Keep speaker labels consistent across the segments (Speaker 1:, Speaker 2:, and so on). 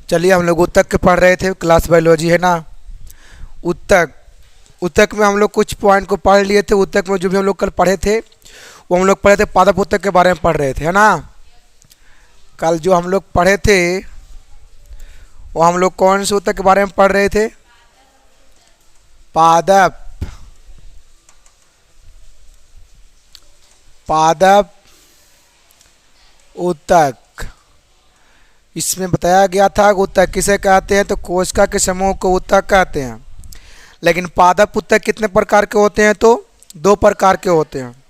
Speaker 1: चलिए हम लोग उत्तक के पढ़ रहे थे, क्लास बायोलॉजी है ना। उत्तक उत्तक में हम लोग कुछ पॉइंट को पढ़ लिए थे। उत्तक में जो भी हम लोग कल पढ़े थे वो हम लोग पढ़े थे, पादप उत्तक के बारे में पढ़ रहे थे, है ना। कल जो हम लोग पढ़े थे वो हम लोग कौन से उत्तक के बारे में पढ़ रहे थे? पादप पादप उत्तक। इसमें बताया गया था कि उत्तक किसे कहते हैं, तो कोशिका के समूह को उत्तक कहते हैं। लेकिन पादप उत्तक कितने प्रकार के होते हैं? तो दो प्रकार के होते हैं।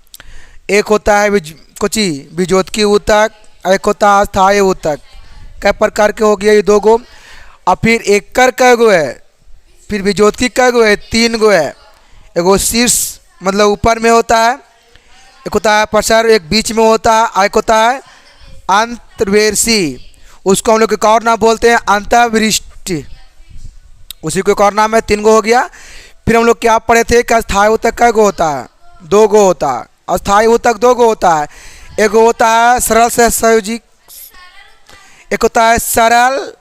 Speaker 1: एक होता है बीजोत्की उत्तक, एक होता है स्थायी उत्तक। कई प्रकार के हो गया ये दो गो। और फिर एककर कै गो है, फिर बीजोत्की कै गो है? तीन गो है। एगो शीर्ष मतलब ऊपर में होता है, एक होता है प्रसार, एक बीच में होता है, एक होता है अंतर्वेशी। उसको हम लोग एक और नाम बोलते हैं अंतर्वृष्टि। उसी को एक और नाम है। तीन गो हो गया। फिर हम लोग क्या पढ़े थे कि अस्थायी उत्तक कै गो होता है? दो गो होता है। अस्थायी उत्तक दो गो होता है। एक होता है सरल सहसंयोजी, एक होता है सरल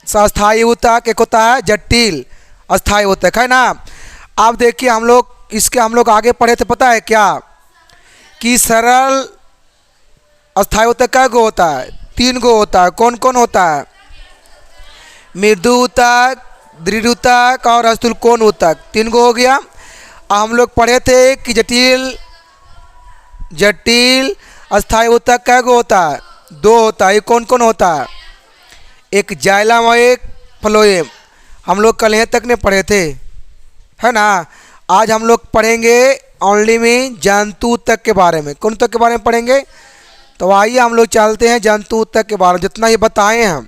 Speaker 1: अस्थायी उत्तक, एक होता है जटिल अस्थायी उत्तक, है ना। अब देखिए हम लोग आगे पढ़े थे, पता है क्या कि सरल अस्थायी उत्तक कै गो होता है? तीन गो होता है। कौन कौन होता है? मृदु उत्तक, दृढ़ उत्तक और स्थूल कोण उत्तक। तीन गो हो गया। हम लोग पढ़े थे कि जटिल अस्थायी उत्तक कै गो होता है? दो होता है। ये कौन कौन होता है? एक जाइलम और एक फ्लोएम। हम लोग कल यहाँ तक ने पढ़े थे, है ना। आज हम लोग पढ़ेंगे ओनली में जंतु उत्तक के बारे में। कौन उत्तक के बारे में पढ़ेंगे? तो आइए हम लोग चलते हैं जंतु उत्तक के बारे में। जितना ये बताए हम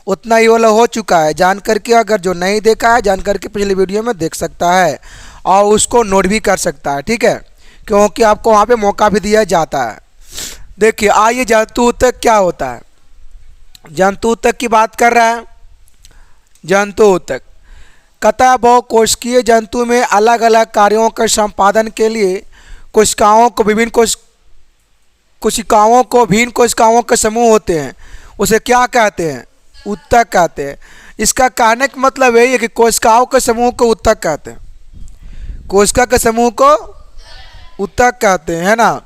Speaker 1: उतना ही वाला हो चुका है। जान करके अगर जो नहीं देखा है, जान करके पिछले वीडियो में देख सकता है और उसको नोट भी कर सकता है, ठीक है, क्योंकि आपको वहाँ पे मौका भी दिया जाता है। देखिए आइए जंतु उत्तक क्या होता है। जंतु उत्तक की बात कर रहा है। जंतु उत्तक कथा बहुकोशिकीय जंतु में अलग अलग कार्यों के संपादन के लिए कोशिकाओं को भिन्न कोशिकाओं के समूह होते हैं। उसे क्या कहते हैं? उत्तक कहते हैं। इसका कहने का मतलब यही है कि कोशिकाओं के समूह को उत्तक कहते हैं। कोशिका के समूह को उत्तक कहते हैं, है ना।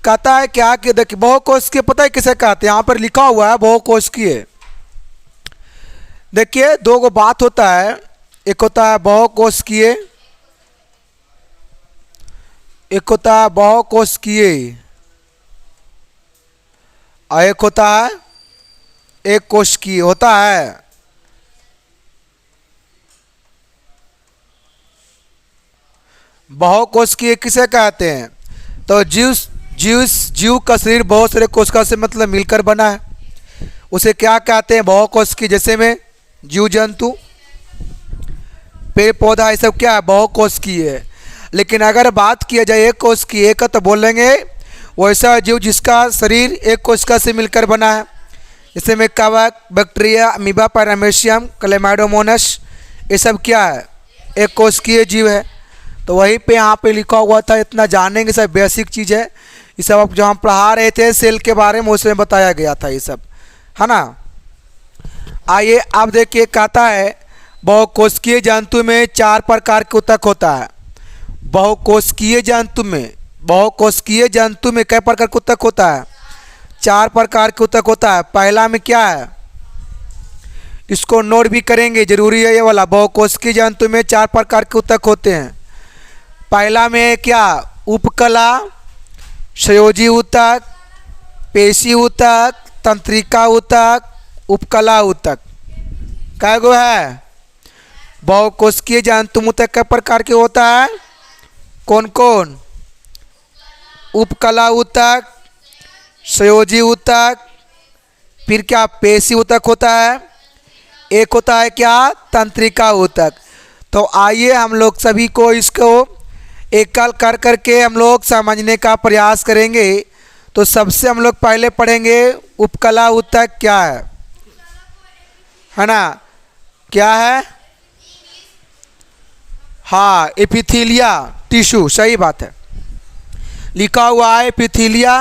Speaker 1: कहता है क्या कि देखिए बहुकोशिकीय पता है किसे कहते हैं? यहाँ पर लिखा हुआ है बहुकोशिकीय। देखिए दो गो बात होता है। एक होता है बहुकोशिकीय, एक होता है बहुकोशिकीय और एक होता है एक कोशिकीय होता है। बहुकोशिकीय किसे कहते हैं? तो जीव का शरीर बहुत सारे कोशिका से मतलब मिलकर बना है, उसे क्या कहते हैं? बहुकोशिकीय। जैसे में जीव जंतु, पेड़ पौधा, ये सब क्या है? बहुकोशिकीय है। लेकिन अगर बात किया जाए एक कोशिकीय का, तो बोलेंगे वैसा जीव जिसका शरीर एक कोशिका से मिलकर बना है। जैसे में कवक, बैक्टीरिया, अमीबा, पैरामीशियम, क्लेमाइडोमोनास, ये सब क्या है? एक कोशिकीय जीव है। तो वहीं पे यहाँ पे लिखा हुआ था। इतना जानेंगे, सब बेसिक चीज़ है। ये सब अब जो हम पढ़ा रहे थे सेल के बारे में, उसमें बताया गया था ये सब, है ना। आइए अब देखिए, कहता है बहुकोशिकीय जंतु में चार प्रकार के उत्तक होता है। बहुकोशिकीय जंतु में कई प्रकार के उत्तक होता है? चार प्रकार के उत्तक होता है। पहला में क्या है? इसको नोट भी करेंगे, जरूरी है ये वाला। बहुकोशिकीय जंतु में चार प्रकार के उत्तक होते हैं। पहला में क्या? उपकला, संयोजी उत्तक, पेशी उत्तक, तंत्रिका उत्तक, उपकला उत्तक। कै गो है? बहुकोशिकीय जंतु में उत्तक कै प्रकार के होता है? कौन कौन? उपकला उत्तक, संयोजी उत्तक, फिर क्या पेशी उत्तक होता है, एक होता है क्या? तंत्रिका उत्तक। तो आइए हम लोग सभी को इसको एकल कर करके हम लोग समझने का प्रयास करेंगे। तो सबसे हम लोग पहले पढ़ेंगे उपकला उत्तक क्या है ना। क्या है? हाँ, एपिथीलिया टिश्यू, सही बात है, लिखा हुआ है एपिथीलिया,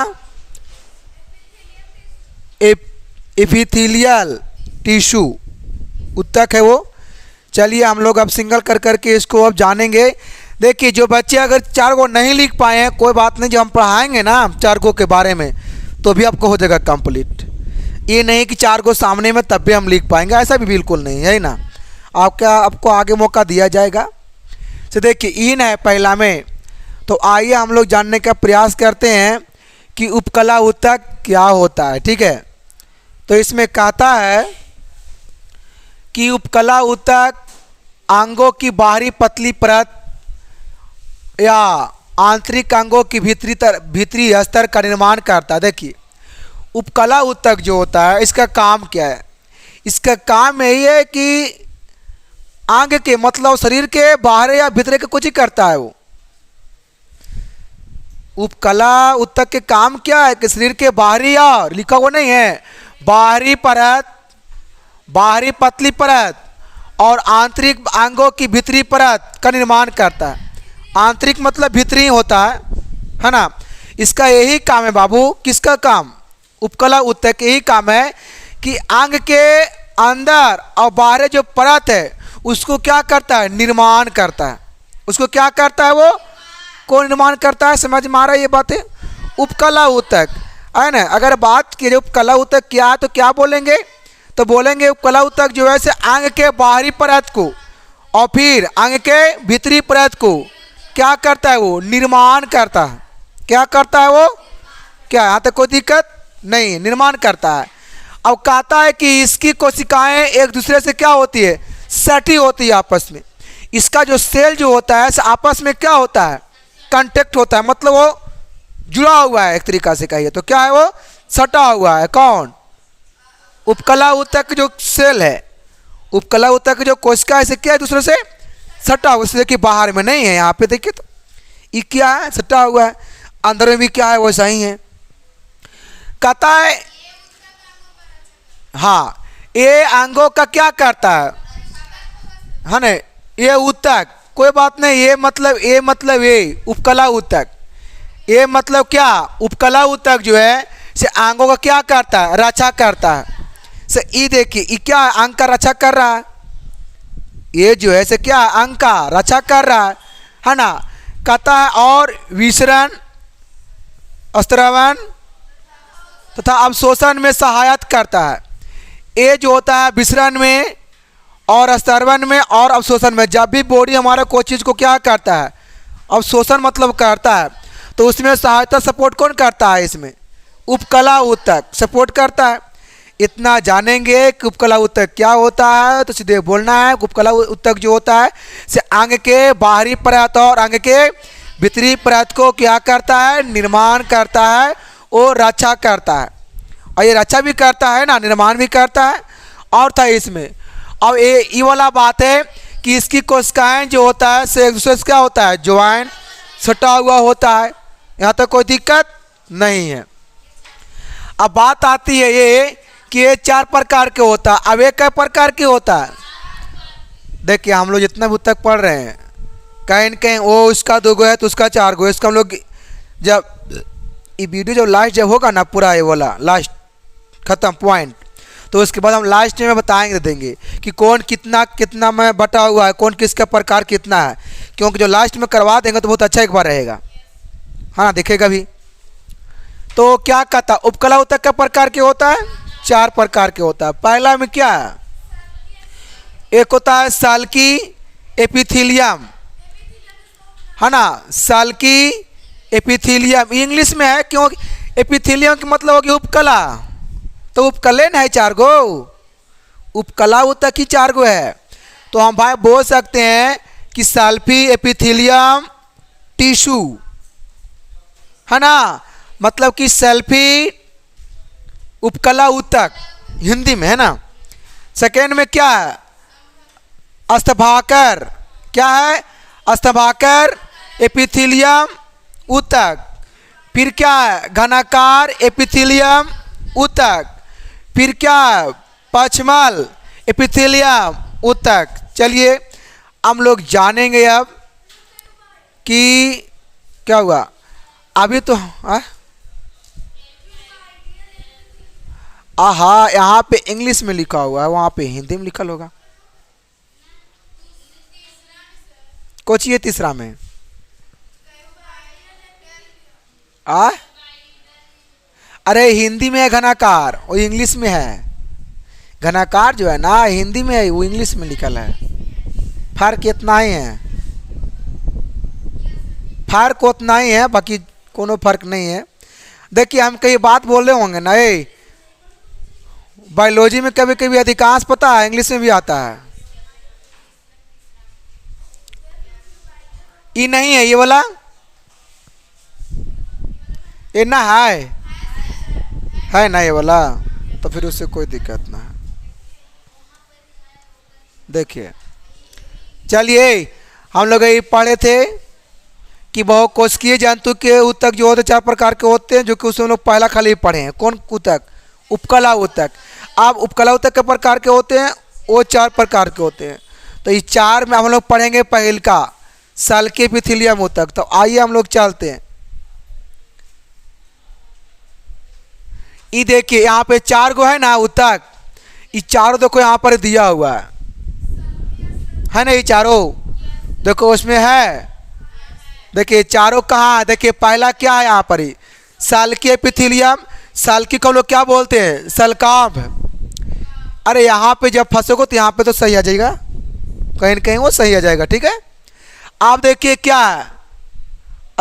Speaker 1: एपिथेलियल टिश्यू, उत्तक है वो। चलिए हम लोग अब सिंगल कर करके इसको अब जानेंगे। देखिए जो बच्चे अगर 4 को नहीं लिख पाए हैं कोई बात नहीं, जब हम पढ़ाएंगे ना 4 को के बारे में तो भी आपको हो जाएगा कंप्लीट। ये नहीं कि 4 को सामने में तब भी हम लिख पाएंगे, ऐसा भी बिल्कुल नहीं है ना। आपको आगे मौका दिया जाएगा। तो देखिए इन है पहला में, तो आइए हम लोग जानने का प्रयास करते हैं कि उपकला उत्तक क्या होता है। ठीक है, तो इसमें कहता है कि उपकला उत्तक अंगों की बाहरी पतली परत या आंतरिक अंगों की भीतरी स्तर का निर्माण करता है। देखिए उपकला उत्तक जो होता है इसका काम क्या है? इसका काम यही है कि अंग के मतलब शरीर के बाहर या भीतर के कुछ ही करता है वो। उपकला उत्तक के काम क्या है कि शरीर के बाहरी या लिखा हुआ नहीं है, बाहरी परत, बाहरी पतली परत और आंतरिक अंगों की भीतरी परत का निर्माण करता है। आंतरिक मतलब भीतरी होता है ना। इसका यही काम है बाबू। किसका काम? उपकला उत्तक यही काम है कि अंग के अंदर और बाहर जो परत है उसको क्या करता है? निर्माण करता है। उसको क्या करता है? वो कौन निर्माण करता है? समझ में आ रहा है ये बातें? उपकला उत्तक है ना। अगर बात की उपकला उत्तक क्या है तो क्या बोलेंगे? तो बोलेंगे उपकला उत्तक जो है से अंग के बाहरी परत को और फिर अंग के भीतरी परत को क्या करता है? वो निर्माण करता है। क्या करता है वो? क्या यहाँ तक कोई दिक्कत नहीं? निर्माण करता है। अब कहता है कि इसकी कोशिकाएं एक दूसरे से क्या होती है? सटी होती है आपस में। इसका जो सेल जो होता है आपस में क्या होता है? कांटेक्ट होता है, मतलब वो जुड़ा हुआ है एक तरीका से कहिए तो। क्या है वो? सटा हुआ है। कौन? उपकला उत्तक जो सेल है, उपकला उत्तक जो कोशिका है क्या है? दूसरे से सटा हुआ। इसलिए कि बाहर में नहीं है, यहाँ पे देखिए तो ये क्या है? सटा हुआ है। अंदर में भी क्या है? वैसा ही है। कहता है हाँ ये अंगों का क्या करता है ना? ये उत्तक कोई बात नहीं, ये मतलब ये उपकला उत्तक, ये मतलब क्या? उपकला उत्तक जो है से अंगों का क्या करता है? रक्षा करता है। से ये देखिए ये क्या अंग का रक्षा कर रहा है? ये जो है से क्या अंग का रक्षा कर रहा है ना। कहता है और विसरण, स्त्रवण तथा अवशोषण में सहायता करता है। ये जो होता है विसरण में और स्त्रवण में और अवशोषण में, जब भी बॉडी हमारा कोई चीज़ को क्या करता है? अवशोषण मतलब करता है, तो उसमें सहायता सपोर्ट कौन करता है? इसमें उपकला उत्तक सपोर्ट करता है। इतना जानेंगे कि उपकला उत्तक क्या होता है तो सीधे बोलना है। उपकला उत्तक जो होता है से अंग के बाहरी परत और अंग के भीतरी परत को क्या करता है? निर्माण करता है, वो रक्षा करता है। और ये रक्षा भी करता है ना, निर्माण भी करता है। और था इसमें अब ये वाला बात है कि इसकी कोशिकाएं जो होता है से एक दूसरे से क्या होता है? ज्वाइन सटा हुआ होता है। यहाँ तक कोई दिक्कत नहीं है। अब बात आती है ये कि ये 4 प्रकार के होता है। अब ये कई प्रकार के होता है? देखिए हम लोग जितना भी उत्तक पढ़ रहे हैं कहीं न कहीं वो उसका 2 गो है तो उसका 4 गो है। इसका हम लोग जब ये वीडियो जब लास्ट जब होगा ना पूरा ये वाला लास्ट खत्म पॉइंट, तो उसके बाद हम लास्ट में बताएंगे देंगे कि कौन कितना कितना में बटा हुआ है, कौन किसका प्रकार कितना है। क्योंकि जो लास्ट में करवा देंगे तो बहुत अच्छा एक बार रहेगा, हाँ देखेगा भी। तो क्या कहता? उपकला उत्तक का प्रकार क्या होता है? 4 प्रकार के होता है। पहला में क्या है? एक होता है साल्की एपिथेलियम, है ना। साल्की एपिथेलियम इंग्लिश में है क्योंकि एपिथेलियम का मतलब होगी उपकला, तो उपकले न है 4 गो। उपकला उत्तक ही 4 गो है। तो हम भाई बोल सकते हैं कि साल्फी एपिथेलियम टिश्यू, है ना। मतलब कि सेल्फी उपकला उत्तक हिंदी में, है ना। सेकेंड में क्या है? अस्तभाकर, क्या है? अस्तभाकर एपिथेलियम उत्तक। फिर क्या है? घनाकार एपिथेलियम उत्तक। फिर क्या है? पचमल एपिथेलियम उत्तक। चलिए हम लोग जानेंगे अब कि क्या हुआ। अभी तो यहाँ पे इंग्लिश में लिखा हुआ है, वहाँ पे हिंदी में लिखा होगा। कोची है तीसरा में? आ अरे हिंदी में है घनाकार, वो इंग्लिश में है। घनाकार जो है ना हिंदी में है, वो इंग्लिश में लिखल है। फर्क इतना ही है, फर्क उतना ही है, बाकी कोनो फर्क नहीं है। देखिए हम कई बात बोल रहे होंगे ना, ये बायोलॉजी में कभी कभी अधिकांश पता है इंग्लिश में भी आता है। ये नहीं है, ये वाला ये ना है ना ये वाला, तो फिर उससे कोई दिक्कत ना है। देखिए चलिए हम लोग ये पढ़े थे कि बहुकोशिकीय जंतु के ऊतक जो होते 4 प्रकार के होते हैं, जो कि उसमें हम लोग पहला खाली पढ़े हैं। कौन ऊतक? उपकला ऊतक। अब उपकला ऊतक के प्रकार के होते हैं, वो 4 प्रकार के होते हैं। तो इस 4 में हम लोग पढ़ेंगे पहल का सल्के एपिथेलियम ऊतक। तो आइए हम लोग चलते हैं। ये देखिए यहाँ पे 4 गो है ना ऊतक, ये चारों देखो यहाँ पर दिया हुआ है ना, ये चारों देखो उसमें है। देखिए चारों कहाँ है? देखिए पहला क्या है यहाँ पर ही सल्की एपिथेलियम। सल्की को हम लोग क्या बोलते हैं? सल्काभ। अरे यहाँ पे जब फंसोगे तो यहाँ पे तो सही आ जाएगा, कहीं न कहीं वो सही आ जाएगा, ठीक है। आप देखिए क्या है?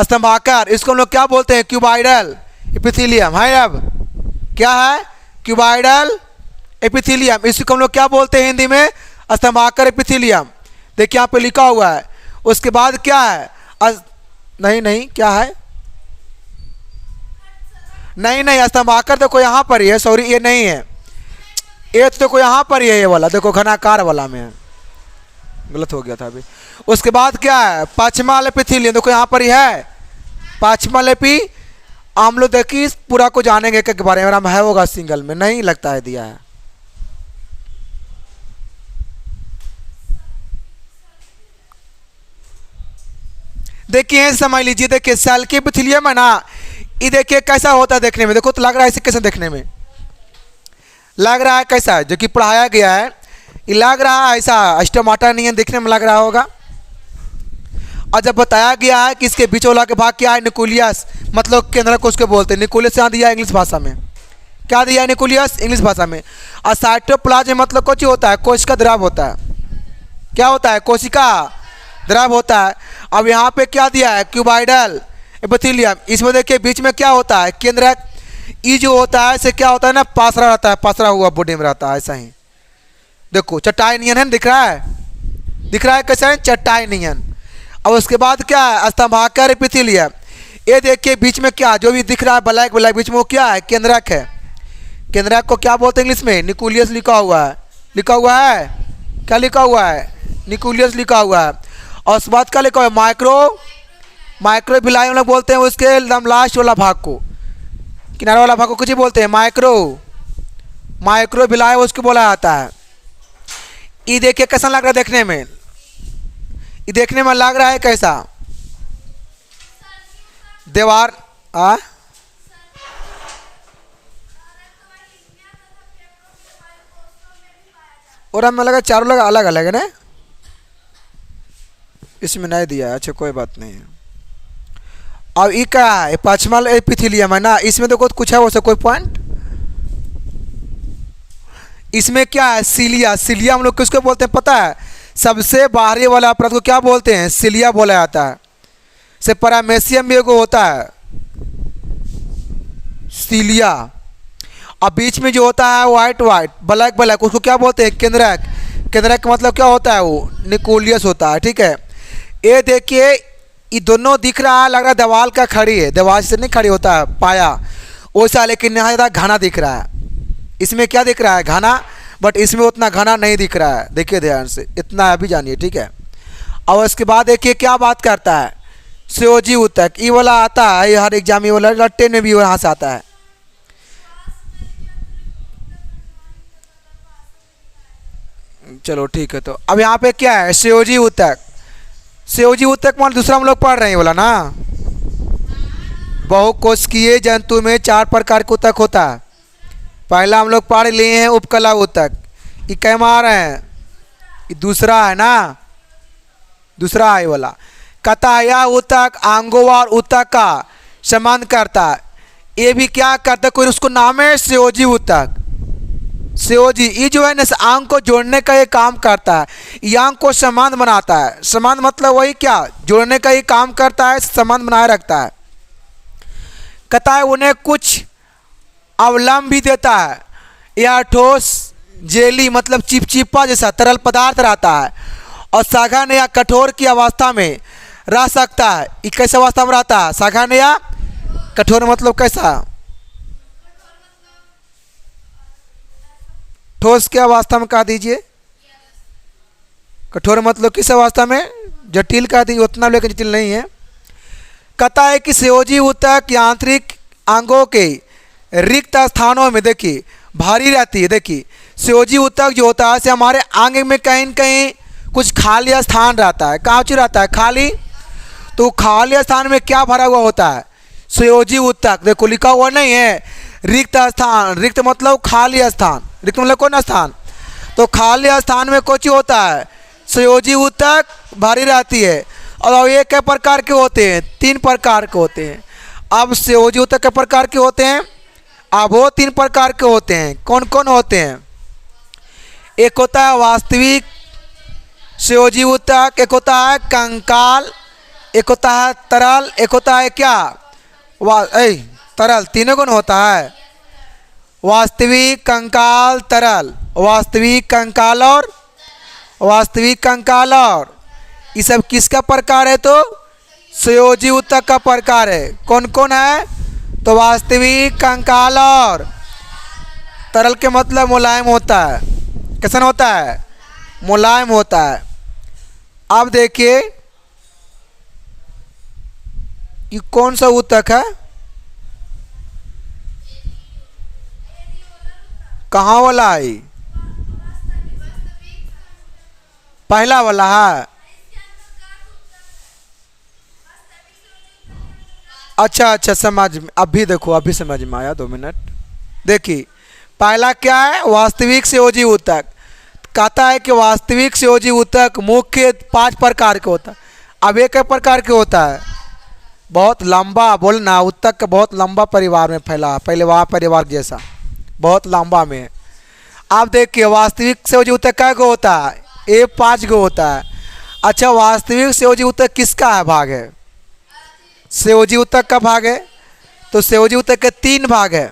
Speaker 1: स्तंभाकार, इसको हम लोग क्या बोलते हैं? क्यूबाइडल एपिथेलियम है। अब क्या है? Cuboidal epithelium. इसको हम लोग क्या बोलते हैं हिंदी में? स्तंभाकर एपिथेलियम। देखिए यहाँ पे लिखा हुआ है। उसके बाद क्या है? नहीं क्या है? नहीं स्तंभाकर देखो यहाँ पर ही है, सॉरी ये नहीं है, ये तो देखो यहाँ पर ही है, ये वाला देखो घनाकार वाला में है, गलत हो गया था अभी। उसके बाद क्या है? पाछमाल एपिथेलियम, देखो यहाँ पर ही है पाछमाल एपी। हम लोग देखिए इस पूरा को जानेंगे के बारे में, है होगा सिंगल में, नहीं लगता है दिया है। देखिए समझ लीजिए, देखिए सल्की एपिथेलियम है ना, ये देखिए कैसा होता है देखने में। देखो तो लग रहा है इसे कैसे देखने में लग रहा है, कैसा है जो कि पढ़ाया गया है, ये लग रहा है ऐसा स्टोमाटा नहीं है, देखने में लग रहा होगा। और जब बताया गया है कि इसके बीच वाला के भाग क्या है? न्यूक्लियस, मतलब केंद्रक को उसको बोलते हैं। न्यूक्लियस यहाँ दिया है इंग्लिश भाषा में, क्या दिया है? न्यूक्लियस इंग्लिश भाषा में। और साइटोप्लाज्म मतलब कुछ होता है, कोशिका द्रव होता है। क्या होता है? कोशिका द्रव होता है। अब यहाँ पे क्या दिया है? Cuboidal epithelium. इसमें देखिए बीच में क्या होता है? केंद्रक। ई जो होता है इसे क्या होता है ना, पासरा रहता है, पासरा हुआ बॉडी में रहता है, ऐसा ही देखो चटाई नियन है, दिख रहा है? दिख रहा है कैसा है? चटाई नियन। अब उसके बाद क्या है? स्तंभाकर एपिथेलियम। ये देखिए बीच में क्या जो भी दिख रहा है ब्लैक ब्लैक, बीच में वो क्या है? केंद्रक है। केंद्रक को क्या बोलते हैं इंग्लिश में? न्यूक्लियस लिखा हुआ है। लिखा हुआ है क्या? लिखा हुआ है न्यूक्लियस लिखा हुआ है। और उसके बाद क्या लिखा हुआ है? माइक्रोविलाई हम लोग बोलते हैं उसके एकदम लास्ट वाला भाग को, किनारे वाला भाग को कुछ ही बोलते हैं माइक्रोविलाई उसको बोला जाता है। ये देखिए कैसा लग रहा है देखने में? ये देखने में लग रहा है कैसा? दीवार और हमें लगा चारों लगा अलग अलग है ना, इसमें नहीं दिया है। अच्छा कोई बात नहीं है। अब ये क्या है? पाछमाल एपिथेलियम है ना, इसमें देखो तो कुछ है वैसे कोई पॉइंट? इसमें क्या है? सिलिया। सिलिया हम लोग किसको बोलते हैं पता है? सबसे बाहरी वाला अपराध को क्या बोलते हैं? सिलिया बोला जाता है। से पैरामेसियम भी एगो होता है सिलिया। और बीच में जो होता है व्हाइट ब्लैक ब्लैक, उसको क्या बोलते हैं? केंद्रक। केंद्रक का मतलब क्या होता है? वो न्यूक्लियस होता है, ठीक है। ये देखिए ये दोनों दिख रहा है, लग रहा है दीवार का खड़ी है, दीवार से नहीं खड़ी होता है पाया वैसा, लेकिन यहाँ ज़्यादा घना दिख रहा है। इसमें क्या दिख रहा है? घना, बट इसमें उतना घना नहीं दिख रहा है। देखिए ध्यान से, इतना अभी जानिए, ठीक है। और उसके बाद देखिए क्या बात करता है? संयोजी ऊतक। ये वाला आता है, ये हर एग्जाम ये वाला रट्टे में भी यहाँ से आता है। चलो ठीक है। तो अब यहाँ पे क्या है? संयोजी ऊतक। संयोजी ऊतक मान दूसरा हम लोग पढ़ रहे हैं बोला ना, बहुकोशिकीय जंतु में 4 प्रकार का ऊतक होता है। पहला हम लोग पढ़ लिए हैं उपकला ऊतक, ये क्या मार रहे हैं? ये दूसरा है ना, दूसरा आई वाला। कहता है यह ऊतक अंगों और ऊतक का संबंध करता है। ये भी क्या करता है, कोई उसको नाम है संयोजी ऊतक। संयोजी ये जो है ना अंग को जोड़ने का ये काम करता है, ये अंग को संबंध बनाता है। संबंध मतलब वही क्या, जोड़ने का ये काम करता है, संबंध बनाए रखता है। कहता है उन्हें कुछ अवलंब भी देता है। यह ठोस जेली मतलब चिपचिपा जैसा तरल पदार्थ रहता है और सघन या कठोर की अवस्था में रह सकता है। ये कैसे अवस्था में रहता है, सघन या कठोर मतलब कैसा, ठोस की अवस्था में कह दीजिए, कठोर मतलब किस अवस्था में, जटिल कह दीजिए, उतना लेकिन जटिल नहीं है। कहता है कि संयोजी ऊतक यांत्रिक अंगों के रिक्त स्थानों में देखिए भारी रहती है। देखिए संयोजी ऊतक जो होता है से हमारे अंग में कहीं न कहीं कुछ खाली स्थान रहता है। कहाँ चीज रहता है, खाली। तो खाली स्थान में क्या भरा हुआ होता है, संयोजी ऊतक। देखो लिखा हुआ नहीं है रिक्त स्थान, रिक्त मतलब खाली स्थान, रिक्त मतलब कौन स्थान, तो खाली स्थान में कुछ होता है, संयोजी ऊतक भारी रहती है। और ये कई प्रकार के होते हैं, 3 प्रकार के होते हैं। अब संयोजी ऊतक के प्रकार के होते हैं, अब वो 3 प्रकार के होते हैं। कौन कौन होते हैं, एक होता है वास्तविक संयोजी ऊतक, एक होता है कंकाल, एक होता है तरल, एक होता है क्या तरल। तीनों गुण होता है, वास्तविक, कंकाल, तरल। वास्तविक, कंकाल और वास्तविक, कंकाल और ये सब किसका प्रकार है, तो संयोजी ऊतक का प्रकार है। कौन कौन है, तो वास्तविक, कंकाल और तरल के मतलब मुलायम होता है। कैसा होता है, मुलायम होता है। अब देखिए ये कौन सा ऊतक है, कहाँ वाला है, पहला वाला है। अच्छा अच्छा समझ में, अभी देखो अभी समझ में आया, 2 मिनट। देखिए पहला क्या है, वास्तविक संयोजी ऊतक। कहता है कि वास्तविक संयोजी ऊतक मुख्य 5 प्रकार के होता है। अब एक प्रकार के होता है, बहुत लंबा बोलना, ऊतक का बहुत लंबा परिवार में फैला, पहले वहाँ परिवार जैसा बहुत लंबा में। आप देखिए वास्तविक संयोजी ऊतक क्या को होता है, ये 5 गो होता है। अच्छा वास्तविक संयोजी ऊतक किसका है, भाग है, संयोजी ऊतक का भाग है। तो संयोजी ऊतक के 3 भाग है,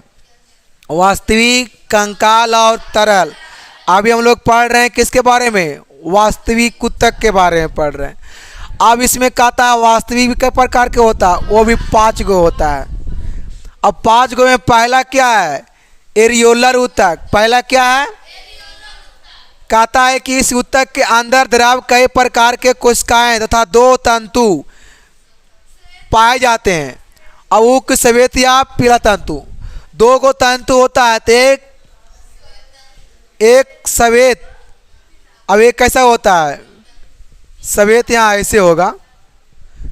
Speaker 1: वास्तविक, कंकाल और तरल। अभी हम लोग पढ़ रहे हैं किसके बारे में, वास्तविक ऊतक के बारे में पढ़ रहे हैं। अब इसमें कहता है वास्तविक के प्रकार के होता है, वो भी 5 गो होता है। अब 5 गो में पहला क्या है, एरियोलर ऊतक। पहला क्या है, कहता है कि इस ऊतक के अंदर द्रव कई प्रकार के कोशिकाएं तथा 2 तंतु पाए जाते हैं। अब उक श्वेत या पीला तंतु, 2 गो तंतु होता है, तो एक श्वेत। अब एक कैसा होता है, श्वेत यहाँ ऐसे होगा,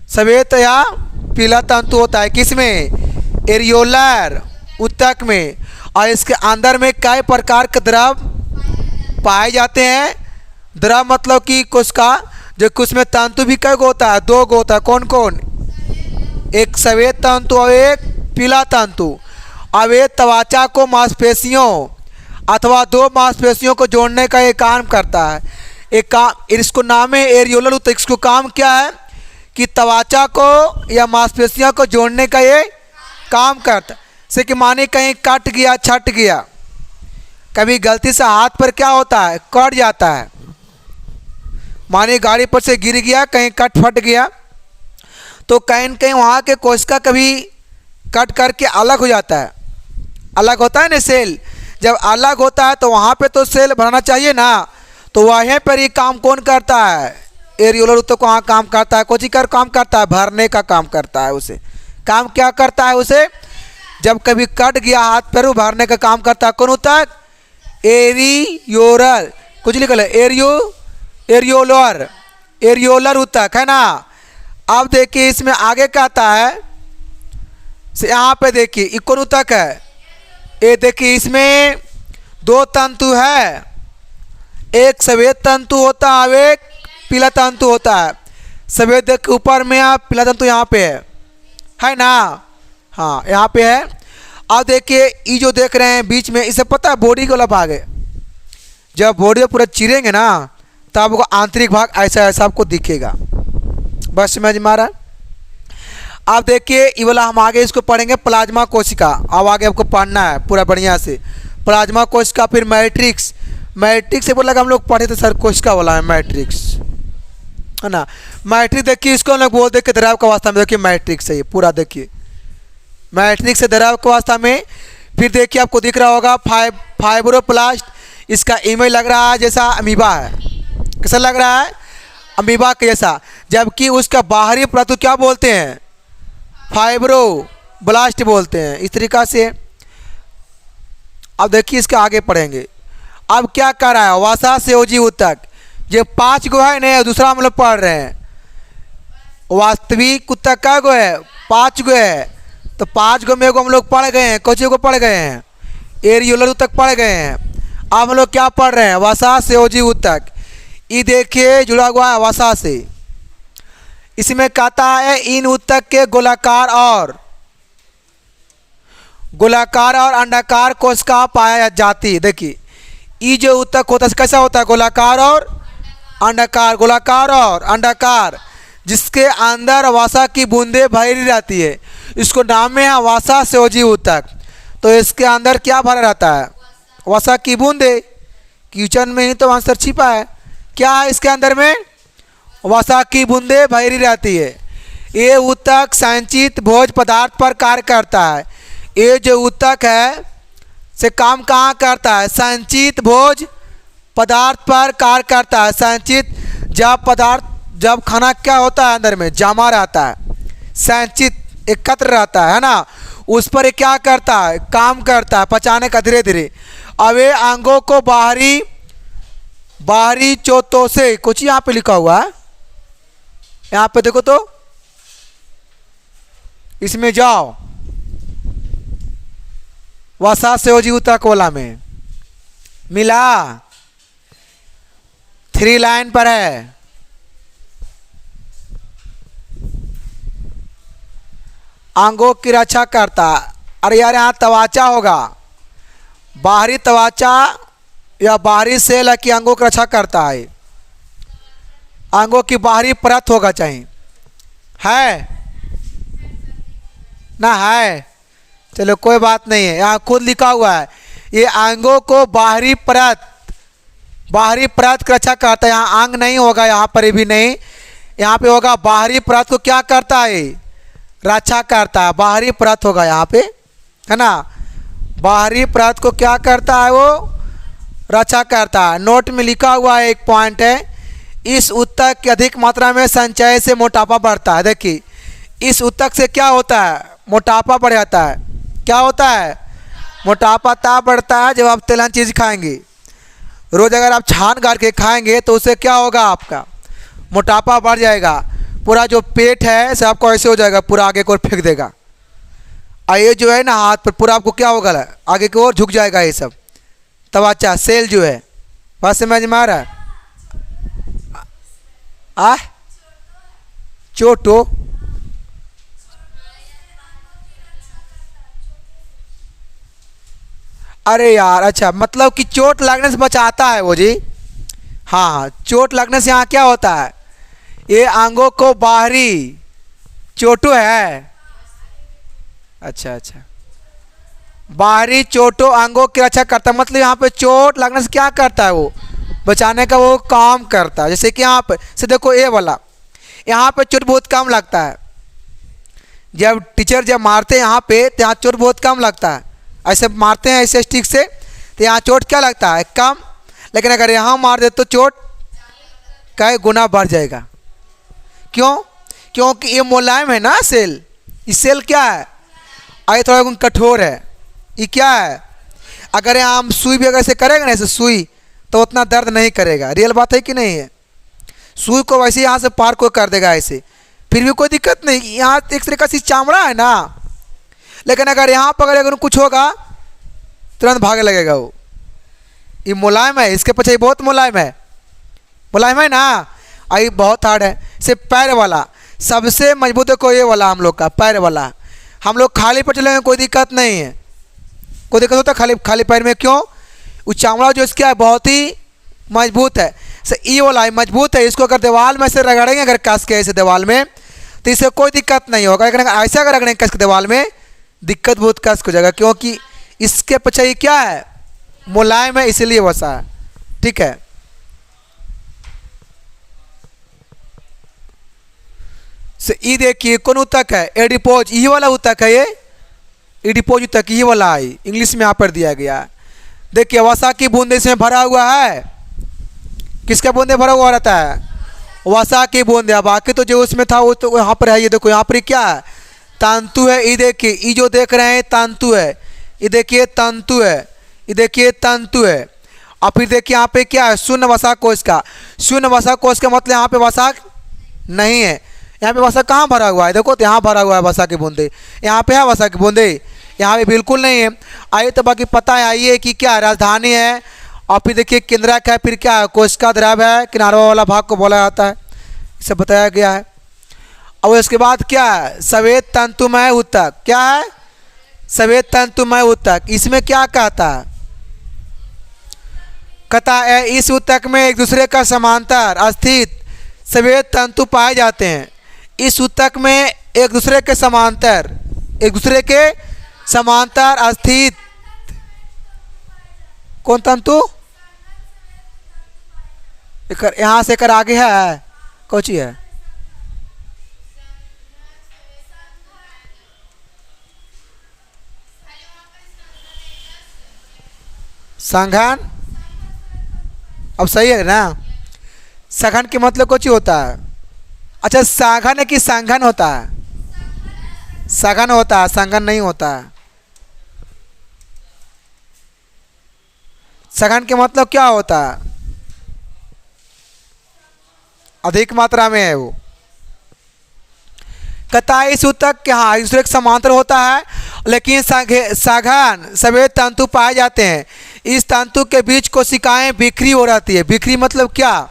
Speaker 1: श्वेत या पीला तंतु होता है किसमें, एरियोलर ऊतक में। और इसके अंदर में कई प्रकार के द्रव पाए जाते हैं। द्रव मतलब कि कोशिका, जो कुछ में तंतु भी कई गो होता है, 2 गो होता है। कौन कौन, एक श्वेत तंतु और एक पीला तंतु। अब ये त्वचा को मांसपेशियों अथवा 2 मांसपेशियों को जोड़ने का ये काम करता है। एक काम, इसको नाम है एरियोलर ऊतक। इसको काम क्या है कि त्वचा को या मांसपेशियों को जोड़ने का ये काम करता है। जैसे कि माने कहीं कट गया, छट गया, कभी गलती से हाथ पर क्या होता है, कट जाता है। माने गाड़ी पर से गिर गया, कहीं कट फट गया, तो कहीं न कहीं वहाँ के कोशिका कभी कट करके अलग हो जाता है। अलग होता है ना सेल, जब अलग होता है तो वहाँ पे तो सेल भरना चाहिए ना, तो वहीं पर ये काम कौन करता है, एरियोलर ऊतक वहाँ काम करता है। कोची कर काम करता है, भरने का काम करता है। उसे काम क्या करता है, उसे जब कभी कट गया हाथ पैर भरने का काम करता है। कौन ऊतक, एरियोलर, कुछ लिखल है एरियोलर, एरियोलर ऊतक है ना। अब देखिए इसमें आगे कहता है, यहाँ पे देखिए ये कौन ऊतक है, ये देखिए इसमें 2 तंतु है, एक श्वेत तंतु होता है, एक पीला तंतु होता है। सफेद के ऊपर में आप पीला तंतु यहाँ पे है ना, हाँ यहाँ पे है। अब देखिए ये जो देख रहे हैं बीच में, इसे पता है बॉडी को वाला भाग है। जब बॉडी को पूरा चीरेंगे ना तो आपको आंतरिक भाग ऐसा ऐसा आपको दिखेगा। बस समझ में आ रहा है। आप देखिए ये वाला हम आगे इसको पढ़ेंगे प्लाज्मा कोशिका। अब आगे आपको पढ़ना है पूरा बढ़िया से प्लाज्मा कोशिका, फिर मैट्रिक्स। मैट्रिक्स से बोला हम लोग पढ़े थे सर, कोशिका वाला है मैट्रिक्स, है ना। मैट्रिक्स देखिए इसको हम लोग बोलते कि द्रव की अवस्था में, देखिए मैट्रिक्स है ये पूरा, देखिए मैट्रिक्स से द्रव की अवस्था में। फिर देखिए आपको दिख रहा होगा फाइब्रोप्लास्ट, इसका इमेज लग रहा है जैसा अमीबा है। कैसा लग रहा है? अमीबा के जैसा। जबकि उसका बाहरी परत क्या बोलते हैं? फाइब्रोब्लास्ट बोलते हैं। इस तरीक़ा से अब देखिए इसके आगे पढ़ेंगे। अब क्या कर रहा है? वसा से ओजी ऊतक, ये 5 गो है नहीं, दूसरा हम लोग पढ़ रहे हैं। वास्तविक ऊतक का गो है? 5 गो है। तो 5 गो में हम लोग पढ़ गए हैं, कौन को पढ़ गए हैं? एरियोलर ऊतक पढ़ गए हैं। अब हम लोग क्या पढ़ रहे हैं? वसा से ओजी ऊतक। ये देखिए जुड़ा हुआ है वसा से। इसमें कहता है इन ऊतक के गोलाकार और अंडाकार कोशिका पाया जाती है। देखिए ये जो ऊतक होता है कैसा होता है? गोलाकार और अंडाकार, गोलाकार और अंडाकार, जिसके अंदर वसा की बूंदें भरी रहती है। इसको नाम है वसा सेओजी ऊतक। तो इसके अंदर क्या भरा रहता है? वसा की बूंदें। किचन में ही तो आंसर छिपा है। क्या है इसके अंदर में? वसा की बूंदें भरी रहती है। ये ऊतक संचित भोज पदार्थ पर कार्य करता है। ये जो ऊतक है से काम कहाँ करता है? संचित भोज पदार्थ पर कार्य करता है। संचित जब खाना क्या होता है अंदर में जमा रहता है, संचित एकत्र रहता है ना, उस पर ये क्या करता है? काम करता है, पचाने का धीरे धीरे। अब ये अंगों को बाहरी चोटों से, कुछ यहाँ पे लिखा हुआ है, यहाँ पे देखो तो, इसमें जाओ वसा सेओजी ऊतक वाला में मिला 3 लाइन पर है। अंगों की रक्षा करता। अरे यार यहाँ त्वचा होगा, बाहरी त्वचा या बाहरी सेल है कि अंगों की रक्षा करता है? अंगों की बाहरी परत होगा चाहिए, है ना? है, चलो कोई बात नहीं है। यहाँ खुद लिखा हुआ है ये अंगों को बाहरी परत की रक्षा करता है। यहाँ अंग नहीं होगा, यहाँ पर भी नहीं, यहाँ पे होगा बाहरी परत को क्या करता है? रक्षा करता है। बाहरी परत होगा यहाँ पे, है ना। बाहरी परत को क्या करता है? वो रक्षा करता है। नोट में लिखा हुआ है एक पॉइंट है, इस ऊतक की अधिक मात्रा में संचय से मोटापा बढ़ता है। देखिए इस ऊतक से क्या होता है? मोटापा बढ़ जाता है। क्या होता है? मोटापा तब बढ़ता है जब आप तेलहन चीज़ खाएंगे। रोज़ अगर आप छान गाड़ के खाएंगे तो उससे क्या होगा? आपका मोटापा बढ़ जाएगा। पूरा जो पेट है सब आपको ऐसे हो जाएगा, पूरा आगे की ओर फेंक देगा। और ये जो है ना हाथ पर पूरा आपको क्या होगा? आगे की ओर झुक जाएगा। ये सब त्वचा सेल जो है, बात समझ में आ रहा है? चोटो अरे यार अच्छा, मतलब कि चोट लगने से बचाता है वो जी। हाँ, चोट लगने से यहाँ क्या होता है? ये अंगों को बाहरी चोटो है। अच्छा, बाहरी चोटों अंगों की रक्षा करता है। मतलब यहाँ पे चोट लगने से क्या करता है? वो बचाने का वो काम करता है। जैसे कि यहाँ पे से देखो ये वाला, यहाँ पे चोट बहुत कम लगता है। जब टीचर जब मारते हैं यहाँ पे तो यहाँ चोट बहुत कम लगता है। ऐसे मारते हैं ऐसे स्टिक से तो यहाँ चोट क्या लगता है? कम। लेकिन अगर यहाँ मार दे तो चोट कई गुना बढ़ जाएगा। क्यों? क्योंकि ये मुलायम है ना सेल। ये सेल क्या है? आगे थोड़ा कठोर है। ये क्या है? अगर यहाँ हम सुई भी अगर ऐसे करेंगे ना, ऐसे सुई, तो उतना दर्द नहीं करेगा। रियल बात है कि नहीं है? सुई को वैसे यहाँ से पार को कर देगा ऐसे, फिर भी कोई दिक्कत नहीं। यहाँ एक तरीका से चामड़ा है ना, लेकिन अगर यहाँ पर अगर कुछ होगा तुरंत भागने लगेगा वो। ये मुलायम है, इसके पीछे बहुत मुलायम है ना। आई बहुत हार्ड है। से पैर वाला सबसे मजबूत है कोई ये वाला हम लोग का पैर वाला। हम लोग खाली पर चलेंगे कोई दिक्कत नहीं है। कोई दिक्कत होता है खाली खाली पैर में? क्यों? वो चमड़ा जो इसका है बहुत ही मजबूत है। से ई वाला मजबूत है, इसको अगर दीवार में से रगड़ेंगे अगर कस के ऐसे दीवार में तो इससे कोई दिक्कत नहीं होगा। लेकिन ऐसा अगर रगड़ेंगे कस के दीवार में दिक्कत बहुत कस हो जाएगा, क्योंकि इसके पीछे ये क्या है मुलायम है इसलिए वसा है। ठीक है। से ई देखिए कौन ऊतक है? एडिपोज, यही वाला ऊतक है ये एडिपोज ऊतक, यही वाला है। इंग्लिश में यहाँ पर दिया गया है। देखिए वसा की बूंदे इसमें भरा हुआ है। किसका बूंदे भरा हुआ रहता है? वसा की बूंदे। बाकी तो जो उसमें था वो तो यहाँ पर है। ये देखो यहाँ पर क्या है? तंतु है। ये देखिए ये जो देख रहे हैं तंतु है। ये देखिए तंतु है। ये देखिए तंतु है। और फिर देखिए यहाँ पे क्या है? शून्य वसा कोश का। शून्य वसा कोश का मतलब यहाँ पे वसा नहीं है। यहाँ पे वसा कहाँ भरा हुआ है? देखो तो यहाँ भरा हुआ है वसा की बूंदे। यहाँ पे है वसा की बूंदे? यहाँ पे बिल्कुल नहीं है। आइए तो बाकी पता है आइए कि क्या राजधानी है। और फिर देखिए केंद्रक है। फिर क्या है? कोशिका द्रव है। किनारा वाला भाग को बोला जाता है, इसे बताया गया है। और इसके बाद क्या है? श्वेत तंतुमय ऊतक। क्या है? श्वेत तंतुमय ऊतक। इसमें क्या कहता है? कहता है इस ऊतक में एक दूसरे का समांतर स्थित श्वेत तंतु पाए जाते हैं। इस ऊतक में एक दूसरे के समांतर स्थित कौन तंतु? यहाँ से कर आगे है कौची है? संघन। अब सही है ना? सघन के मतलब कुछ होता है। अच्छा साघन है कि संघन होता है? सघन होता है, संघन नहीं होता है। सघन के मतलब क्या होता है? अधिक मात्रा में है वो। कताई सूतक के हाँ दूसरे के समांतर होता है, लेकिन सघन श्वेत तंतु पाए जाते हैं। इस तंतु के बीच कोशिकाएं बिखरी हो रहती है। बिखरी मतलब क्या?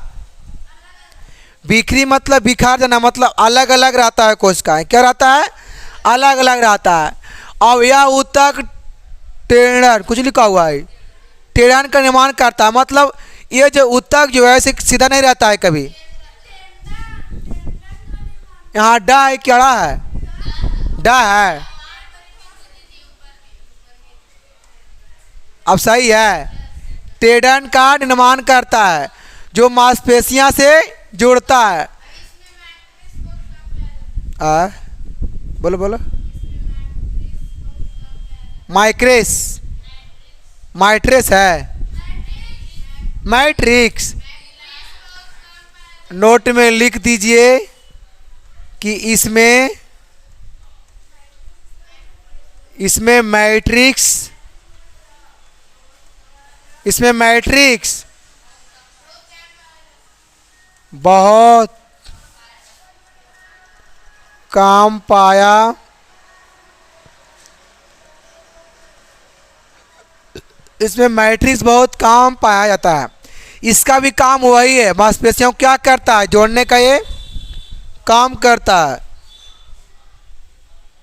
Speaker 1: बिखरी मतलब बिखार जाना, मतलब अलग अलग रहता है कोशिकाएं। क्या रहता है? अलग अलग रहता है। अब यह ऊतक टेढ़न कुछ लिखा हुआ है, टेढ़न का निर्माण करता है। मतलब ये जो ऊतक जो है सीधा नहीं रहता है कभी। यहाँ डा है क्या है? डा है। अब सही है। टेढ़न का निर्माण करता है जो मांसपेशियां से जोड़ता है। बोलो बोलो। माइट्रेस है। मैट्रिक्स। नोट में लिख दीजिए कि इसमें मैट्रिक्स बहुत काम पाया इसमें मैट्रिक्स बहुत काम पाया जाता है। इसका भी काम वही है, मांसपेशियों क्या करता है? जोड़ने का ये काम करता है।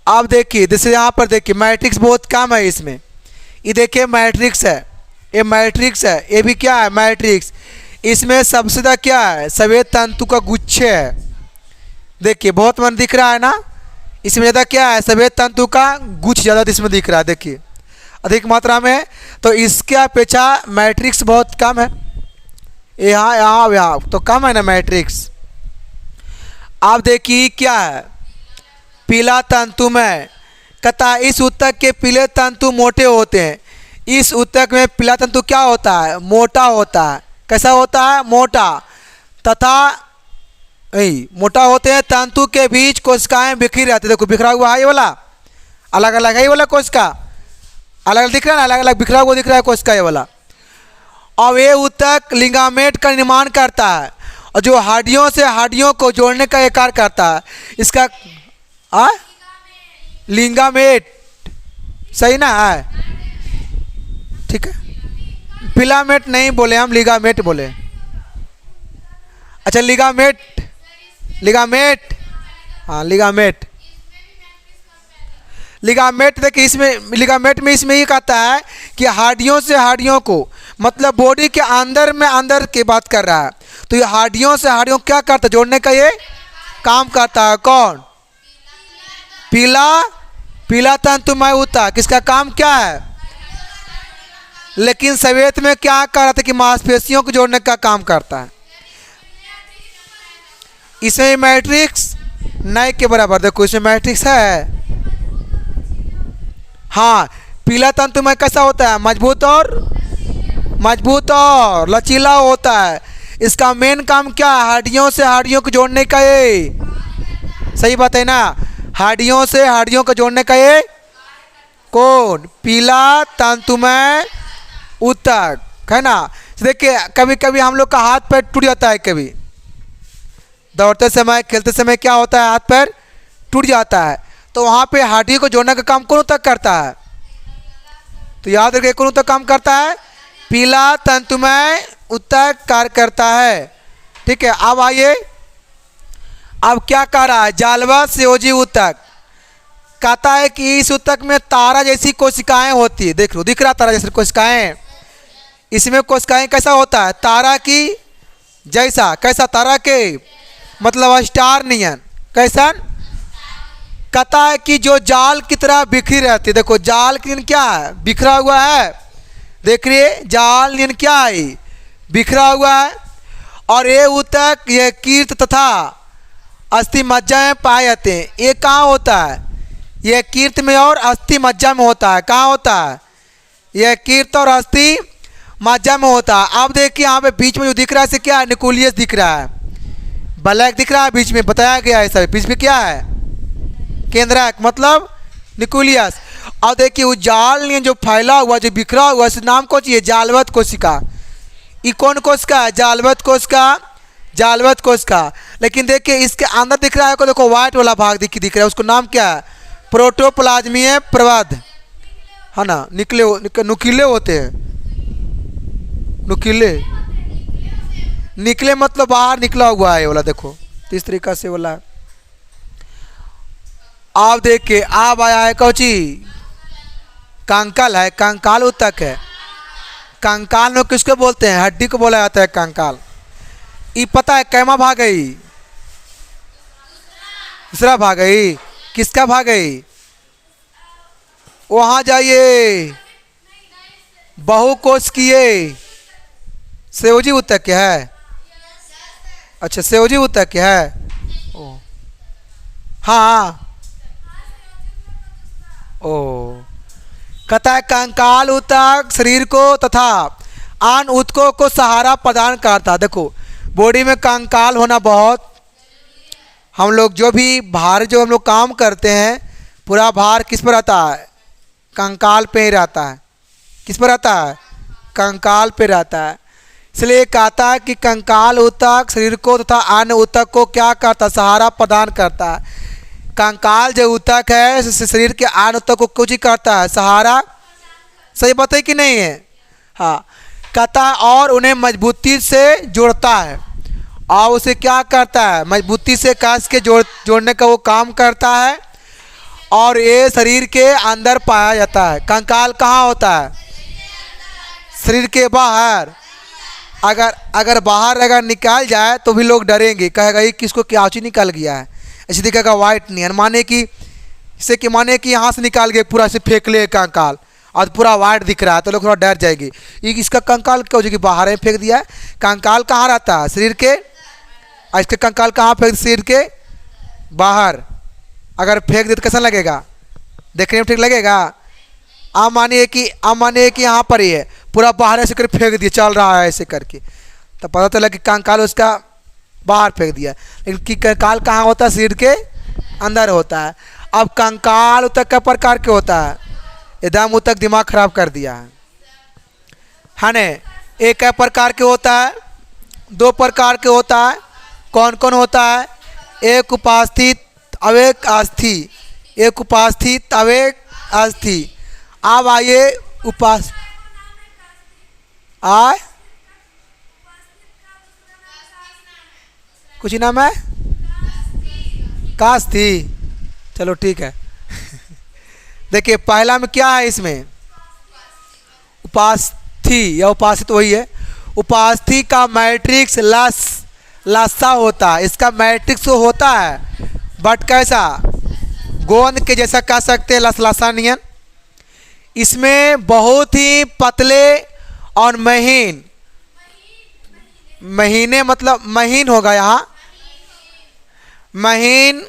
Speaker 1: आप देखिए जैसे यहाँ पर देखिए मैट्रिक्स बहुत कम है इसमें। ये देखिए मैट्रिक्स है, ये मैट्रिक्स है, ये भी क्या है? मैट्रिक्स। इसमें सबसे ज़्यादा क्या है? श्वेत तंतु का गुच्छे है। देखिए बहुत मन दिख रहा है ना? इसमें ज़्यादा क्या है? श्वेत तंतु का गुच्छ ज़्यादा इसमें दिख रहा है। देखिए अधिक मात्रा में। तो इसके अपेक्षा मैट्रिक्स बहुत कम है। यहाँ तो कम है ना मैट्रिक्स। आप देखिए क्या है? पीला तंतु में कहता इस ऊतक के पीले तंतु मोटे होते हैं। इस ऊतक में पीला तंतु क्या होता है? मोटा होता है। कैसा होता है? मोटा। तथा मोटा होते हैं। तंतु के बीच कोशिकाएं बिखरी रहती है। देखो बिखरा हुआ है ये वाला, अलग अलग है ये वाला कोशिका, अलग अलग दिख रहा है ना, अलग अलग बिखरा हुआ दिख रहा है कोशिका ये वाला। और ये ऊतक लिगामेंट का निर्माण करता है और जो हड्डियों से हड्डियों को जोड़ने का कार्य करता है। इसका लिगामेंट सही ना है? ठीक है। फिलामेंट नहीं बोले हम, लिगामेंट बोले। अच्छा लिगामेट, लिगामेट, हाँ लिगामेट, लिगामेट देखिए इसमें, लिगामेट में इसमें ये कहता है कि हड्डियों से हड्डियों को, मतलब बॉडी के अंदर में अंदर की बात कर रहा है। तो ये हड्डियों से हड्डियों क्या करता है, जोड़ने का ये काम करता है। कौन? पीला, पीला तंतुमय ऊतक, किसका काम क्या है? लेकिन सफेद में क्या कर रहा था कि मांसपेशियों को जोड़ने का काम करता है। इसमें मैट्रिक्स नहीं के बराबर, देखो इसमें मैट्रिक्स है। हाँ, पीला तंतुमय कैसा होता है? मजबूत और लचीला होता है। इसका मेन काम क्या है? हड्डियों से हड्डियों को जोड़ने का, ये सही बात है ना? हड्डियों से हड्डियों को जोड़ने का ये कौन? पीला तंतुमय ऊतक है ना। देखिए कभी कभी हम लोग का हाथ पैर टूट जाता है, कभी दौड़ते समय खेलते समय क्या होता है, हाथ पैर टूट जाता है। तो वहाँ पे हड्डी को जोड़ने का काम कौन ऊतक करता है? तो याद रखिए कौन ऊतक काम करता है? पीला तंतुमय ऊतक कार्य करता है। ठीक है, अब आइए, अब क्या कह रहा है? जालवत संयोजी ऊतक कहता है कि इस ऊतक में तारा जैसी कोशिकाएं होती है। देख लो, दिख रहा तारा जैसी कोशिकाएं? इसमें कोशिकाएं कैसा होता है? तारा की जैसा। कैसा? तारा के मतलब स्टार नियन। कैसा? कहता है कि जो जाल की तरह बिखरी रहती है। देखो जाल की क्या है? बिखरा हुआ है। देख रही है, जाल नियन क्या है? बिखरा हुआ है। और ये ऊतक, ये कीर्त तथा अस्थि मज्जा में पाए जाते हैं। ये कहाँ होता है? यह कीर्त में और अस्थि मज्जा में होता है। कहाँ होता है? यह कीर्त और अस्थि मज्जा में होता है। अब देखिए यहाँ पे बीच में जो दिख रहा है, क्या है? न्यूक्लियस दिख रहा है, ब्लैक दिख रहा है बीच में, बताया गया है सब। बीच में क्या है? केंद्रक, मतलब न्यूक्लियस। और देखिए वो जाल ने जो फैला हुआ, जो बिखरा हुआ, इस नाम को चाहिए जालवत कोशिका। ये कौन कोशिका है? जालवत कोशिका, जालवत कोशिका। लेकिन देखिए इसके अंदर दिख रहा है को, देखो व्हाइट वाला भाग दिख रहा है, उसको नाम क्या है? प्रोटोप्लाज्मीय प्रबंध है ना। नुकीले होते हैं, नुकीले, निकले मतलब बाहर निकला हुआ है वाला। देखो तो इस तरीका से वाला। आप देखिए अब आया है कौची? कंकाल है, कंकाल ऊतक है। कंकाल में किसको बोलते हैं? हड्डी को बोला जाता है कंकाल। ये पता है कैमा भाग गई? दूसरा भाग गई। किसका भाग गई? वहां जाइए, बहुकोशिकीय संयोजी ऊतक क्या है? अच्छा संयोजी ऊतक क्या है? ओ हाँ, ओ कहता है कंकाल ऊतक शरीर को तथा अन्य ऊतकों को सहारा प्रदान करता। देखो बॉडी में कंकाल होना बहुत, हम लोग जो भी भार, जो हम लोग काम करते हैं, पूरा भार किस पर रहता है? कंकाल पे ही रहता है। किस पर रहता है? कंकाल पे रहता है। इसलिए कहता है कि कंकाल ऊतक शरीर को तथा अन्य ऊतक को क्या करता? सहारा प्रदान करता है। कंकाल जो ऊतक है शरीर के अन्य ऊतक को कुछ ही करता है, सहारा। सही बात है कि नहीं है? हाँ, कहता है और उन्हें मजबूती से जोड़ता है। और उसे क्या करता है? मजबूती से कस के जोड़ने का वो काम करता है। और ये शरीर के अंदर पाया जाता है। कंकाल कहाँ होता है? शरीर के बाहर। अगर बाहर अगर निकाल जाए तो भी लोग डरेंगे, कहेगा ये किसको क्या चीज निकल गया है, ऐसे दिखेगा वाइट नहीं है। माने कि इसे कि माने कि यहाँ से निकाल के पूरा से फेंक ले कंकाल और पूरा वाइट दिख रहा है, तो लोग थोड़ा डर जाएगी, ये इसका कंकाल क्या हो जाएगी? बाहर में फेंक दिया है। कंकाल कहाँ रहता है? शरीर के। इसके कंकाल कहाँ फेंक? शरीर के बाहर। अगर फेंक दे तो कैसा लगेगा? देखने में ठीक लगेगा? आप मानिए कि यहाँ पर ही है, पूरा बाहर ऐसे कर फेंक दिया, चल रहा है ऐसे करके, तो पता चला कि कंकाल उसका बाहर फेंक दिया। लेकिन कि कंकाल कहाँ होता है? शरीर के अंदर होता है। अब कंकाल ऊतक का प्रकार क्या होता है? एकदम ऊतक दिमाग खराब कर दिया है ने। एक प्रकार के होता है, दो प्रकार के होता है। कौन कौन होता है? एक उपस्थित अवेक अस्थि, एक उपस्थित अवेक अस्थि। अब आइए कुछ ही नाम है, कास्थी। चलो ठीक है। देखिए पहला में क्या है, इसमें उपास्थि या उपासित वही है। उपास्थि का मैट्रिक्स लसा होता है, इसका मैट्रिक्स तो होता है बट कैसा, गोंद के जैसा कह सकते हैं, लसलसा नियन। इसमें बहुत ही पतले और महीन, महीने मतलब महीन होगा यहाँ, महीन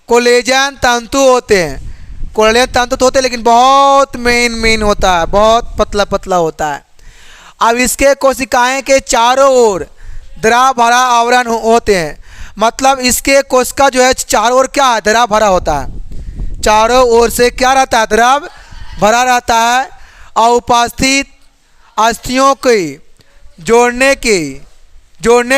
Speaker 1: कोलेजन तंतु होते हैं। कोलेजन तंतु तो होते हैं लेकिन बहुत महीन होता है, बहुत पतला पतला होता है। अब इसके कोशिकाएं के चारों ओर द्रव भरा आवरण होते हैं, मतलब इसके कोशिका जो है चारों ओर क्या है, द्रव भरा होता है। चारों ओर से क्या रहता है, द्रव भरा रहता है। और उपस्थित अस्थियों की जोड़ने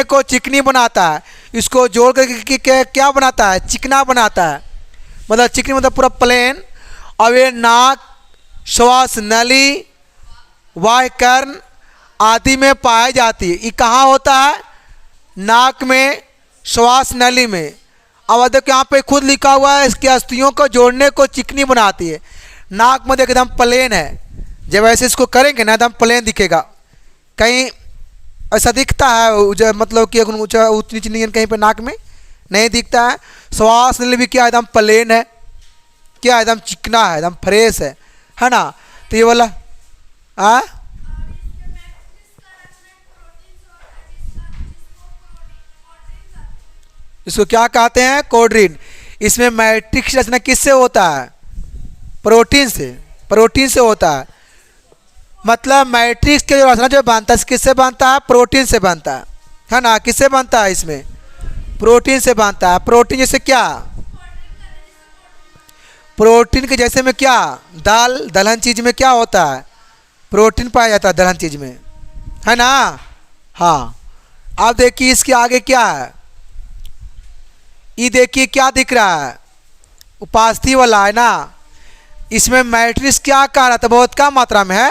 Speaker 1: को चिकनी बनाता है। इसको जोड़ करके क्या बनाता है, चिकना बनाता है। मतलब चिकनी मतलब पूरा प्लेन। अब ये नाक, श्वास नली, वायुकर्ण आदि में पाई जाती है। ये कहाँ होता है, नाक में, श्वास नली में। अब देखो यहाँ पे खुद लिखा हुआ है, इसकी अस्थियों को जोड़ने को चिकनी बनाती है। नाक में देखो एकदम प्लेन है, जब ऐसे इसको करेंगे ना एकदम प्लेन दिखेगा। कहीं ऐसा दिखता है मतलब कि ऊंचा ऊंच नीच नहीं, कहीं पे नाक में नहीं दिखता है। श्वास नली भी क्या एकदम प्लेन है, क्या एकदम चिकना है, एकदम फ्रेश है ना। तो ये वाला इसको क्या कहते हैं, कोड्रीन। इसमें मैट्रिक्स रचना किससे होता है, प्रोटीन से, प्रोटीन से होता है। मतलब मैट्रिक्स के जो रचना जो बनता है किससे बनता है, प्रोटीन से बनता है ना। किससे बनता है, इसमें प्रोटीन से बनता है। प्रोटीन जैसे क्या, प्रोटीन के जैसे में क्या, दलहन चीज में क्या होता है, प्रोटीन पाया जाता है दलहन चीज में, है ना। हाँ अब देखिए इसके आगे क्या है, ये देखिए क्या दिख रहा है, उपास्थि वाला है ना। इसमें मैट्रिक्स क्या कह रहा था, बहुत कम मात्रा में है,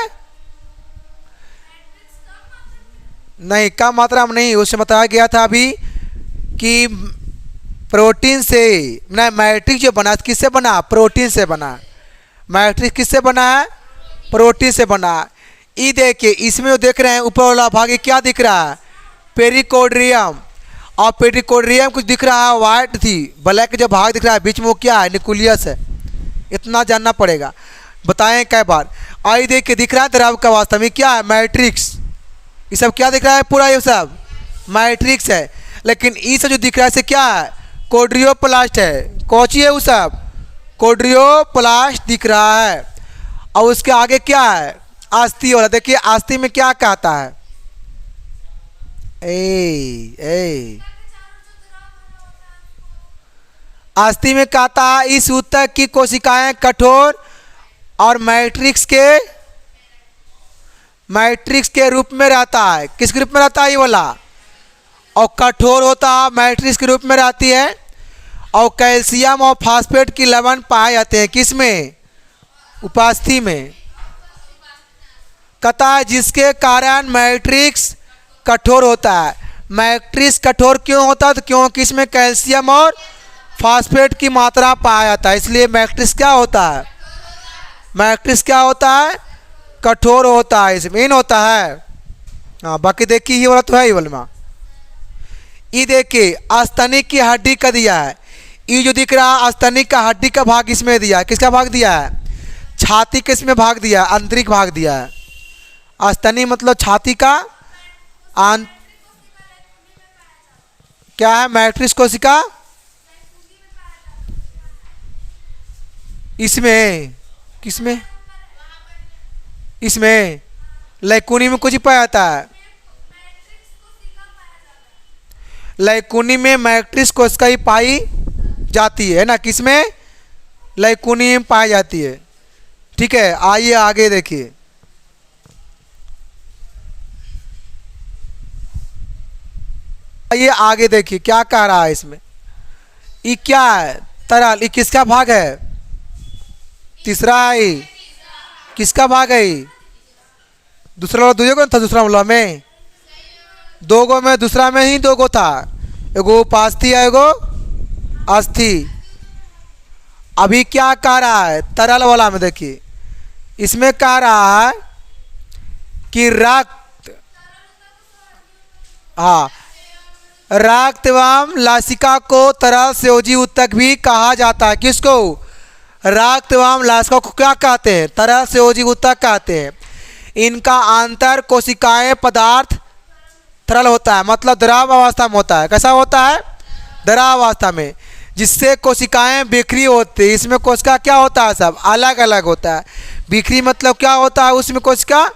Speaker 1: नहीं कम मात्रा में नहीं। उससे बताया गया था अभी कि प्रोटीन से ना, मैट्रिक्स जो बना किससे बना, प्रोटीन से बना। मैट्रिक्स किससे बना है, प्रोटीन से बना। ये देखिए इसमें जो देख रहे हैं ऊपर वाला भाग, ये क्या दिख रहा है, पेरिकोड्रियम। और पेरिकोड्रियम कुछ दिख रहा है वाइट थी, ब्लैक जो भाग दिख रहा है बीच में वो क्या है, न्यूक्लियस है। इतना जानना पड़ेगा, बताएं कई बार। आई देखिए दिख रहा है द्रव का वास्तव में क्या है, मैट्रिक्स। ये सब क्या दिख रहा है, पूरा ये सब मैट्रिक्स है। लेकिन ये सब जो दिख रहा है इसे क्या है, कोड्रियोप्लास्ट है। कौची है वो सब, कोड्रियोप्लास्ट दिख रहा है। और उसके आगे क्या है, अस्थि वाला। देखिए अस्थि में क्या कहता है, अस्थि में कहता है इस ऊतक की कोशिकाएं कठोर और मैट्रिक्स के रूप में रहता है। किस रूप में रहता है ये वाला, और कठोर होता है, मैट्रिक्स के रूप में रहती है। और कैल्शियम और फास्फेट की लवण पाए जाते हैं किसमें, उपास्थि में। कहता है जिसके कारण मैट्रिक्स कठोर होता है। मैट्रिक्स कठोर क्यों होता है, तो क्योंकि इसमें कैल्शियम और फास्फेट की मात्रा पाया जाता है, इसलिए मैट्रिक्स क्या होता है, मैट्रिक्स क्या होता है, कठोर होता है, इसमें इन होता है। हाँ बाकी देखिए ये वाला तो है, ये वाला में ये देखिए अस्तनिक की हड्डी का दिया है। ये जो दिख रहा है अस्तनिक का हड्डी का भाग इसमें दिया है। किसका भाग दिया है, छाती के इसमें भाग दिया है, आंतरिक भाग दिया है। अस्तनी मतलब छाती का क्या है, मैट्रिक्स कोशिका इसमें, किसमें, इसमें लैकुनी में कुछ पाया जाता है। लैकुनी में मैट्रिक्स कोशिका ही पाई जाती है ना, किसमें, लैकुनी में पाई जाती है। ठीक है आइए आगे देखिए। आइए आगे देखिए क्या कह रहा है इसमें। ये क्या है, तरल। ये किसका भाग है, तीसरा है। किसका भाग है, दूसरा वाला दो गो था, दूसरा वाला में दो गो में, दूसरा में ही दो गो था। एगो उपास्थि है, एगो अस्थि। अभी क्या कह रहा है तरल वाला में, देखिए इसमें कह रहा है कि रक्त, हाँ, रक्त एवं लासिका को तरल संयोजी ऊतक भी कहा जाता है। किसको? रक्त एवं लासिका को क्या कहते हैं? तरल संयोजी ऊतक कहते हैं। इनका आंतर कोशिकाएं पदार्थ तरल होता है, मतलब द्रव अवस्था में होता है। कैसा होता है? द्रव अवस्था में, जिससे कोशिकाएं बिखरी होती है। इसमें कोशिका क्या होता है? सब अलग अलग होता है। बिखरी मतलब क्या होता है? उसमें कोशिका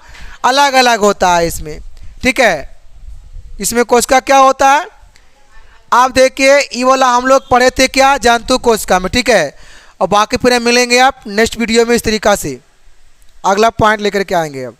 Speaker 1: अलग अलग होता है इसमें, ठीक है। इसमें कोशिका क्या होता है? आप देखिए ये वाला हम लोग पढ़े थे क्या, जंतु कोशिका में, ठीक है। और बाकी फिर मिलेंगे आप नेक्स्ट वीडियो में इस तरीक़ा से, अगला पॉइंट लेकर के आएंगे अब।